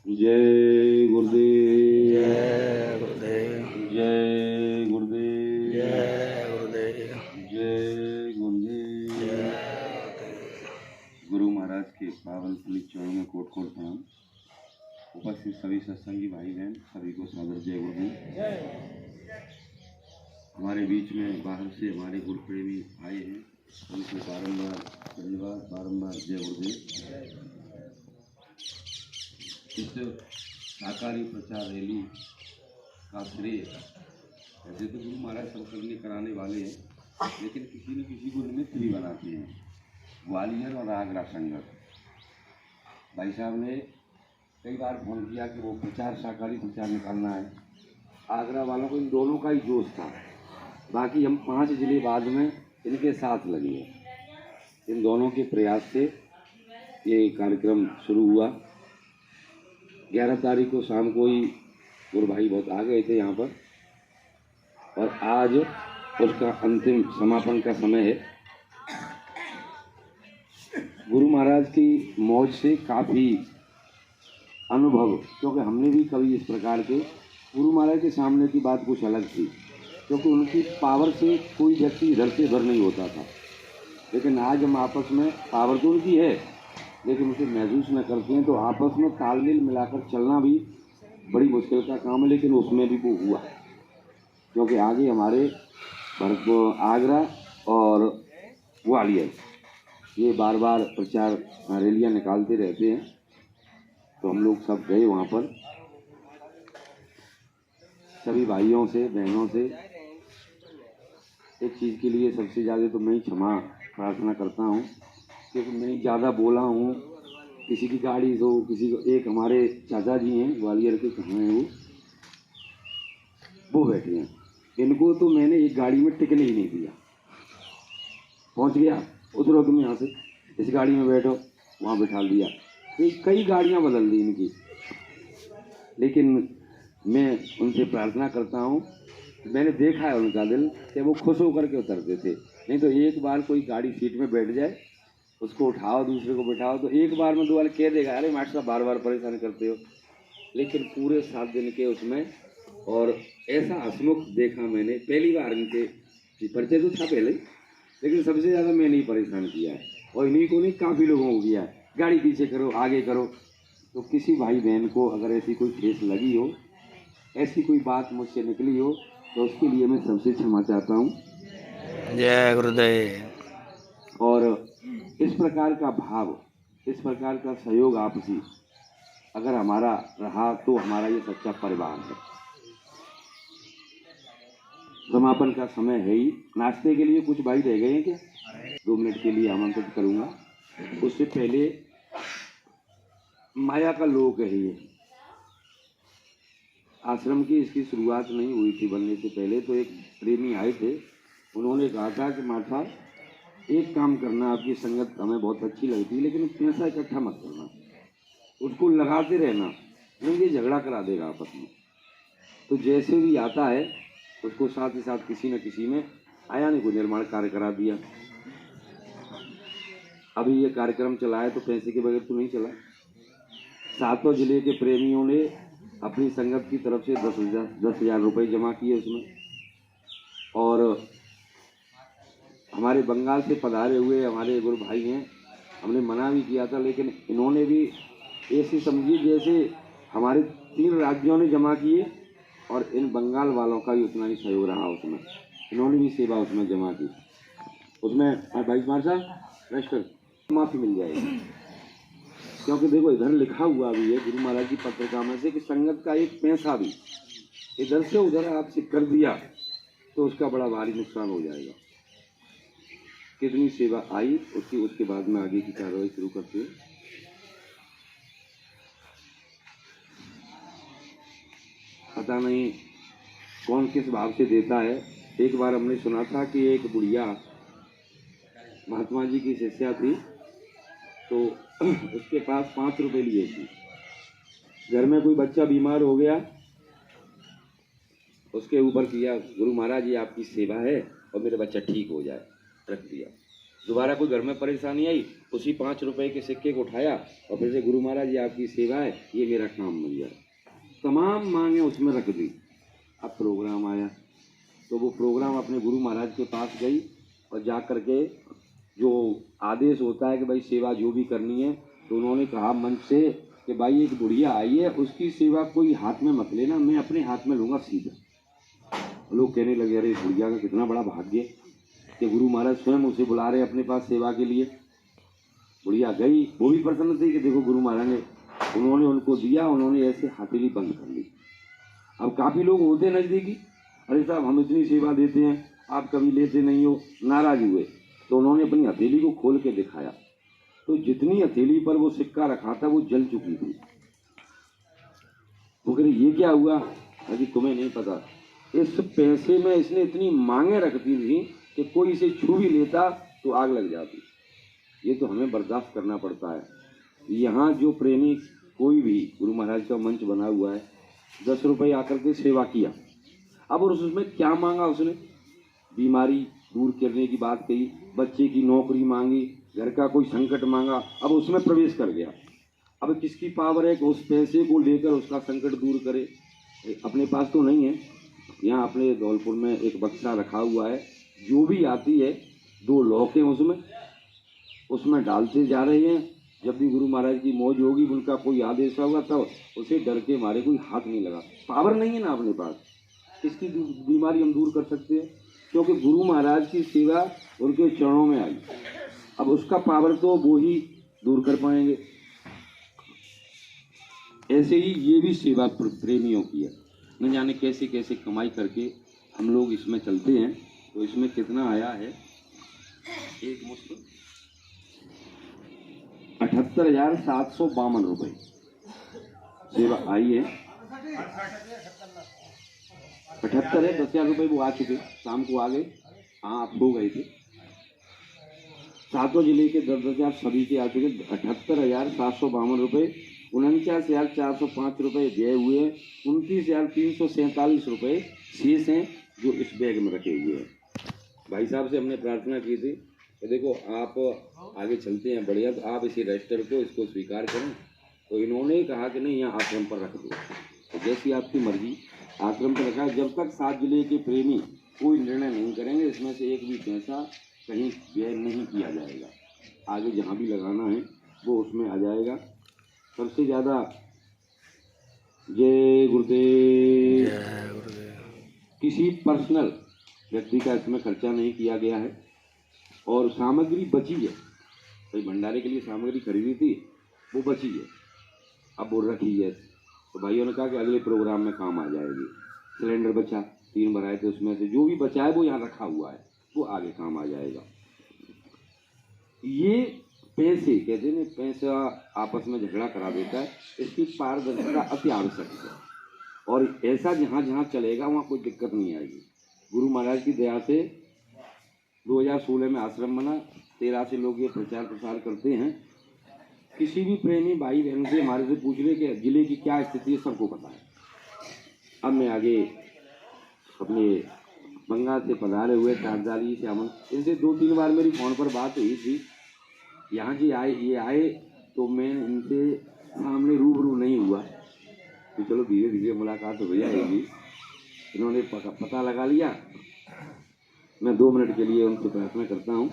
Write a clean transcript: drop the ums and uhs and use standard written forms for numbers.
जय गुरुदेव। जय गुरुदेव। जय गुरुदेव। जय गुरुदेव। जय गुरुदेव। गुरु महाराज के पावन पुलिस चरणों में कोट कोट प्रणाम। उपस्थित सभी सत्संगी भाई बहन सभी को सादर जय गुरुदेव। हमारे बीच में बाहर से हमारे गुरु प्रेमी आए हैं, उनको बारंबार धन्यवाद, बारंबार जय गुरुदेव। इस साकारी प्रचार रैली का श्रेय ऐसे तो गुरु महाराज सब करने कराने वाले हैं, लेकिन किसी न किसी को निमित्त भी बनाते हैं। ग्वालियर और आगरा संगत भाई साहब ने कई बार फोन किया कि वो प्रचार साकारी प्रचार निकालना है। आगरा वालों को इन दोनों का ही जोश था, बाकी हम 5 जिले बाद में इनके साथ लगे हैं। इन दोनों के प्रयास से ये कार्यक्रम शुरू हुआ। 11 तारीख को शाम को ही गुरु भाई बहुत आ गए थे यहाँ पर, और आज उसका अंतिम समापन का समय है। गुरु महाराज की मौज से काफ़ी अनुभव, क्योंकि हमने भी कभी इस प्रकार के गुरु महाराज के सामने की बात कुछ अलग थी, क्योंकि उनकी पावर से कोई व्यक्ति इधर से उधर नहीं होता था। लेकिन आज हम आपस में, पावर तो उनकी है लेकिन उसे महसूस न करते हैं, तो आपस में तालमेल मिलाकर चलना भी बड़ी मुश्किल का काम है। लेकिन उसमें भी वो हुआ, क्योंकि आगे हमारे आगरा और ग्वालियर ये बार बार प्रचार रैलियाँ निकालते रहते हैं, तो हम लोग सब गए वहाँ पर। सभी भाइयों से बहनों से एक चीज़ के लिए सबसे ज़्यादा तो मैं ही क्षमा प्रार्थना करता हूँ, क्योंकि मैं ज़्यादा बोला हूँ। किसी की गाड़ी हो, किसी को, एक हमारे चाचा जी हैं ग्वालियर के, कहाँ हैं वो बैठे हैं, इनको तो मैंने एक गाड़ी में टिकने ही नहीं दिया। पहुँच गया, उतरो तुम यहाँ से, इस गाड़ी में बैठो, वहाँ बिठा दिया। कई गाड़ियाँ बदल दी इनकी। लेकिन मैं उनसे प्रार्थना करता हूँ, मैंने देखा है उनका दिल कि वो खुश होकर के उतरते थे। नहीं तो एक बार कोई गाड़ी सीट में बैठ जाए, उसको उठाओ, दूसरे को बिठाओ, तो एक बार में 2 बार कह देगा, अरे मास्टर साहब बार बार परेशान करते हो। लेकिन पूरे 7 दिन के उसमें, और ऐसा हंसमुख देखा मैंने पहली बार। इनके परिचय तो था पहले, लेकिन सबसे ज़्यादा मैंने ही परेशान किया है, और इन्हीं को नहीं काफ़ी लोगों को किया है। गाड़ी पीछे करो, आगे करो। तो किसी भाई बहन को अगर ऐसी कोई ठेस लगी हो, ऐसी कोई बात मुझसे निकली हो, तो उसके लिए मैं सबसे क्षमा चाहता हूँ। जय गुरुदेव। और इस प्रकार का भाव, इस प्रकार का सहयोग आपसी अगर हमारा रहा, तो हमारा ये सच्चा परिवार है। समापन का समय है ही। नाश्ते के लिए कुछ भाई रह गए हैं क्या? 2 मिनट के लिए आमंत्रित करूँगा। उससे पहले माया का लोक है ये आश्रम की। इसकी शुरुआत नहीं हुई थी बनने से पहले, तो एक प्रेमी आए थे, उन्होंने कहा था कि माता एक काम करना, आपकी संगत हमें बहुत अच्छी लगती है, लेकिन पैसा इकट्ठा मत करना, उसको लगाते रहना, नहीं ये झगड़ा करा देगा आपस में। तो जैसे भी आता है उसको साथ ही साथ किसी न किसी में आया नहीं को निर्माण कार्य करा दिया। अभी ये कार्यक्रम चला है तो पैसे के बगैर तो नहीं चला। 7 जिले के प्रेमियों ने अपनी संगत की तरफ से 10,000 रुपये जमा किए उसमें, और हमारे बंगाल से पधारे हुए हमारे गुरु भाई हैं, हमने मना भी किया था, लेकिन इन्होंने भी ऐसे समझिए जैसे हमारे 3 राज्यों ने जमा किए, और इन बंगाल वालों का भी उतना ही सहयोग रहा उसमें। इन्होंने भी सेवा उसमें जमा की। उसमें भाई कुमार साहब रजिस्टर माफ़ी मिल जाएगी, क्योंकि देखो इधर लिखा हुआ भी है गुरु महाराज की पत्रिका में से कि संगत का एक पैसा भी इधर से उधर आपसे कर दिया तो उसका बड़ा भारी नुकसान हो जाएगा। कितनी सेवा आई उसके बाद में आगे की कार्रवाई शुरू करते हैं। पता नहीं कौन किस भाव से देता है। एक बार हमने सुना था कि एक बुढ़िया महात्मा जी की शिष्या थी, तो उसके पास 5 रुपए लिए थी। घर में कोई बच्चा बीमार हो गया, उसके ऊपर किया गुरु महाराज ये आपकी सेवा है और मेरा बच्चा ठीक हो जाए, रख दिया। दोबारा कोई घर में परेशानी आई, उसी 5 रुपए के सिक्के को उठाया और फिर से गुरु महाराज, ये आपकी सेवा है, ये मेरा काम बन गया। तमाम मांगे उसमें रख दी। अब प्रोग्राम आया तो वो प्रोग्राम अपने गुरु महाराज के पास गई और जा कर के जो आदेश होता है कि भाई सेवा जो भी करनी है, तो उन्होंने कहा मंच से कि भाई एक बुढ़िया आई है, उसकी सेवा कोई हाथ में मत लेना, मैं अपने हाथ में लूँगा सीधा। लोग कहने लगे अरे बुढ़िया का कितना बड़ा भाग्य कि गुरु महाराज स्वयं उसे बुला रहे अपने पास सेवा के लिए। बुढ़िया गई, वो भी प्रसन्न थी कि देखो गुरु महाराज ने, उन्होंने उनको दिया, उन्होंने ऐसे हथेली बंद कर ली। अब काफ़ी लोग होते नज़दीकी, अरे साहब हम इतनी सेवा देते हैं, आप कभी लेते नहीं हो, नाराज हुए। तो उन्होंने अपनी हथेली को खोल के दिखाया, तो जितनी हथेली पर वो सिक्का रखा था वो जल चुकी थी। वो कह रही ये क्या हुआ? अभी तुम्हें नहीं पता, इस पैसे में इसने इतनी मांगे रखती थी कि कोई इसे छू भी लेता तो आग लग जाती। ये तो हमें बर्दाश्त करना पड़ता है। यहाँ जो प्रेमी कोई भी, गुरु महाराज का मंच बना हुआ है, 10 रुपये आकर के सेवा किया। अब और उसमें क्या मांगा उसने? बीमारी दूर करने की बात कही, बच्चे की नौकरी मांगी, घर का कोई संकट मांगा। अब उसमें प्रवेश कर गया। अब किसकी पावर है कि उस पैसे को लेकर उसका संकट दूर करे? अपने पास तो नहीं है। यहाँ अपने धौलपुर में एक बक्सा रखा हुआ है, जो भी आती है 2 लौके उसमें डालते जा रहे हैं। जब भी गुरु महाराज की मौज होगी, उनका कोई आदेश होगा, तब उसे डर के मारे कोई हाथ नहीं लगा। पावर नहीं है ना अपने पास, इसकी बीमारी हम दूर कर सकते हैं, क्योंकि गुरु महाराज की सेवा उनके चरणों में आई। अब उसका पावर तो वो ही दूर कर पाएंगे। ऐसे ही ये भी सेवा प्रेमियों की है। न जाने कैसे कैसे कमाई करके हम लोग इसमें चलते हैं। तो इसमें कितना आया है? एक मुश्त 78,752 रुपये सेवा आई है। 78 है, 10,000 रुपये वो आ चुके, शाम को आ गए। हाँ आप सो गए थे। 7 जिले के 10,000 सभी के आ चुके। 78,752 रुपये, 49,405 रुपये व्यय हुए, 29,347 रुपये शेष हैं जो इस बैग में रखे हुए हैं। भाई साहब से हमने प्रार्थना की थी कि देखो आप आगे चलते हैं बढ़िया, तो आप इसी रजिस्टर को इसको स्वीकार करें। तो इन्होंने कहा कि नहीं, यहाँ आश्रम पर रख दो। तो जैसी आपकी मर्जी, आश्रम पर रखा। जब तक 7 जिले के प्रेमी कोई निर्णय नहीं करेंगे, इसमें से एक भी पैसा कहीं व्यय नहीं किया जाएगा। आगे जहाँ भी लगाना है वो उसमें आ जाएगा। सबसे ज़्यादा जय गुरुदेव। जय गुरुदेव। किसी पर्सनल व्यक्ति का इसमें खर्चा नहीं किया गया है और सामग्री बची है। भाई भंडारे के लिए सामग्री खरीदी थी, वो बची है, अब वो रखी है। तो भाइयों ने कहा कि अगले प्रोग्राम में काम आ जाएगी। सिलेंडर बचा, 3 भराए थे, उसमें से जो भी बचा है वो यहाँ रखा हुआ है, वो आगे काम आ जाएगा। ये पैसे कहते हैं, पैसा आपस में झगड़ा करा देता है। इसकी पारदर्शिता अति आवश्यक है और ऐसा जहाँ जहाँ चलेगा वहाँ कोई दिक्कत नहीं आएगी। गुरु महाराज की दया से 2016 में आश्रम बना, 13 से लोग ये प्रचार प्रसार करते हैं। किसी भी प्रेमी भाई बहन से हमारे से पूछ ले कि जिले की क्या स्थिति है, सबको पता है। अब मैं आगे अपने बंगाल से पधारे हुए तारदारी से अमन, इनसे 2-3 बार मेरी फ़ोन पर बात हुई थी। यहाँ जी ये आए तो मैं इनसे सामने रूबरू नहीं हुआ, तो चलो धीरे धीरे मुलाकात हो जाएगी। इन्होंने पता लगा लिया। मैं 2 मिनट के लिए उनसे प्रार्थना करता हूँ।